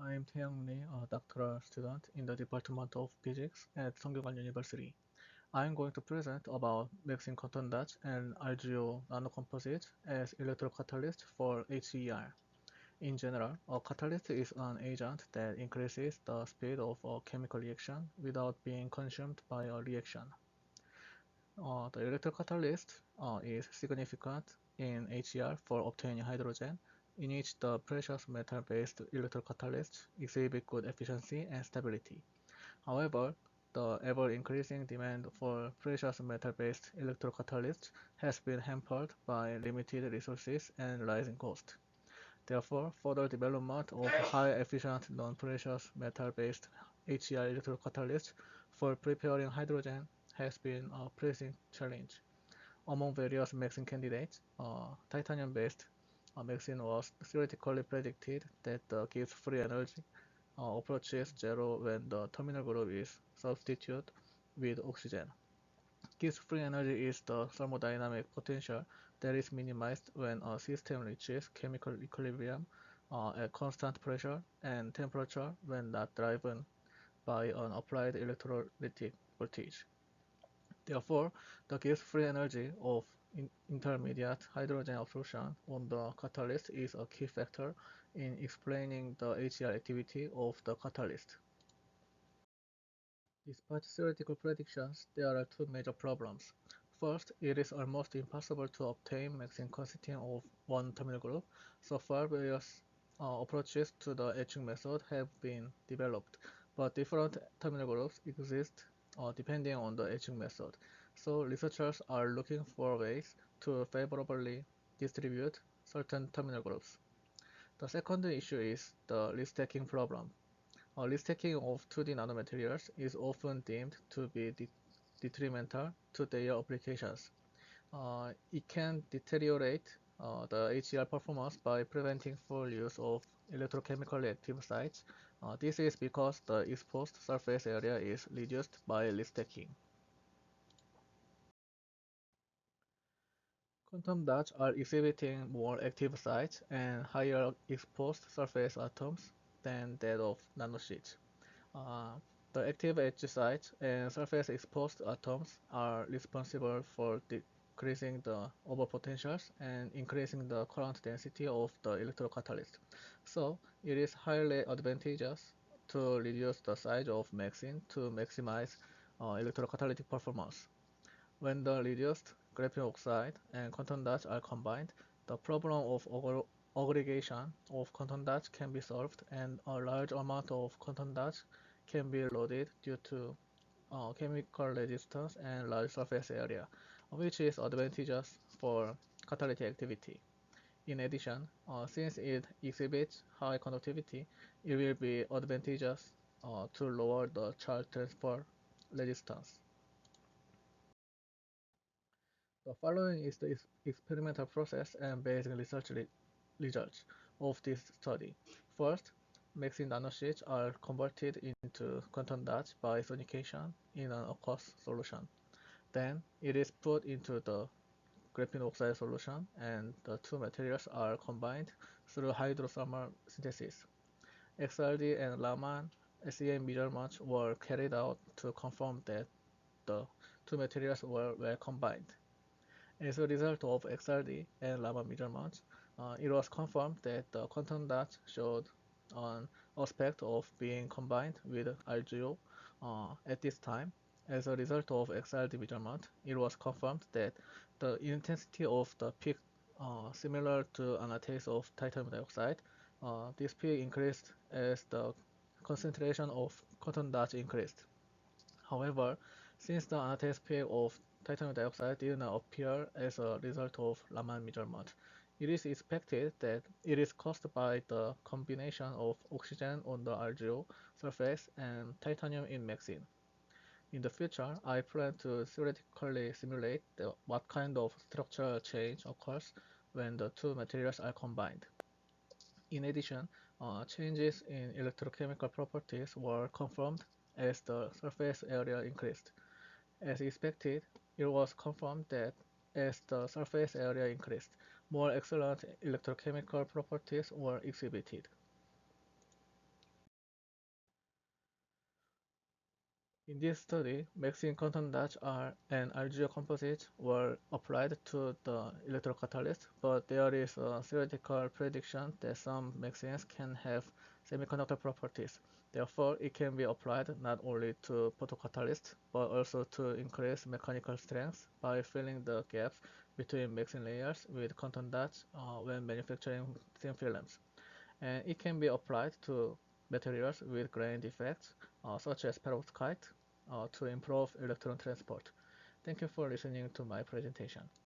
I am Taeyong Lee, a doctoral student in the Department of Physics at Sungkyunkwan University. I am going to present about mixing cotton dust and RGO nanocomposites as electrocatalyst for HCER. In general, a catalyst is an agent that increases the speed of a chemical reaction without being consumed by a reaction. The electrocatalyst is significant in HER for obtaining hydrogen, in which the precious metal-based electrocatalysts exhibit good efficiency and stability. However, the ever-increasing demand for precious metal-based electrocatalysts has been hampered by limited resources and rising cost. Therefore, further development of high-efficient non-precious metal-based HER electrocatalysts for preparing hydrogen has been a pressing challenge. Among various mixing candidates, titanium-based mixing was theoretically predicted that the Gibbs free energy approaches zero when the terminal group is substituted with oxygen. Gibbs free energy is the thermodynamic potential that is minimized when a system reaches chemical equilibrium at constant pressure and temperature when not driven by an applied electrolytic voltage. Therefore, the Gibbs free energy of intermediate hydrogen absorption on the catalyst is a key factor in explaining the HER activity of the catalyst. Despite theoretical predictions, there are two major problems. First, it is almost impossible to obtain mixing consisting of one terminal group. So far, various approaches to the etching method have been developed, but different terminal groups exist depending on the etching method. So researchers are looking for ways to favorably distribute certain terminal groups. The second issue is the restacking problem. Restacking of 2D nanomaterials is often deemed to be detrimental to their applications. It can deteriorate the HER performance by preventing full use of electrochemically active sites. This is because the exposed surface area is reduced by restacking. Quantum dots are exhibiting more active sites and higher exposed surface atoms than that of nanosheets. Uh, the active edge sites and surface exposed atoms are responsible for decreasing the overpotentials and increasing the current density of the electrocatalyst. So it is highly advantageous to reduce the size of mixing to maximize electrocatalytic performance. When the reduced graphene oxide and quantum dots are combined, the problem of aggregation of quantum dots can be solved, and a large amount of quantum dots can be loaded due to chemical resistance and large surface area, which is advantageous for catalytic activity. In addition, since it exhibits high conductivity, it will be advantageous to lower the charge transfer resistance. The following is the experimental process and basic research results of this study. First, mixing nanosheets are converted into quantum dots by sonication in an aqueous solution. Then it is put into the graphene oxide solution, and the two materials are combined through hydrothermal synthesis. XRD and Raman SEM measurements were carried out to confirm that the two materials were well combined. As a result of XRD and Raman measurements, it was confirmed that the quantum dots showed an aspect of being combined with RGO at this time. As a result of XRD measurement, it was confirmed that the intensity of the peak similar to anatase of titanium dioxide. This peak increased as the concentration of quantum dots increased. However, since the anatase peak of titanium dioxide did not appear as a result of Raman measurement, it is expected that it is caused by the combination of oxygen on the RGO surface and titanium in mixing. In the future, I plan to theoretically simulate what kind of structural change occurs when the two materials are combined. In addition, changes in electrochemical properties were confirmed as the surface area increased. As expected, it was confirmed that as the surface area increased, more excellent electrochemical properties were exhibited. In this study, mixing quantum dots and RGO composites were applied to the electrocatalyst, but there is a theoretical prediction that some mixings can have semiconductor properties. Therefore, it can be applied not only to photocatalysts, but also to increase mechanical strength by filling the gaps between mixing layers with quantum dots when manufacturing thin films. And it can be applied to materials with grain defects, such as perovskite, to improve electron transport. Thank you for listening to my presentation.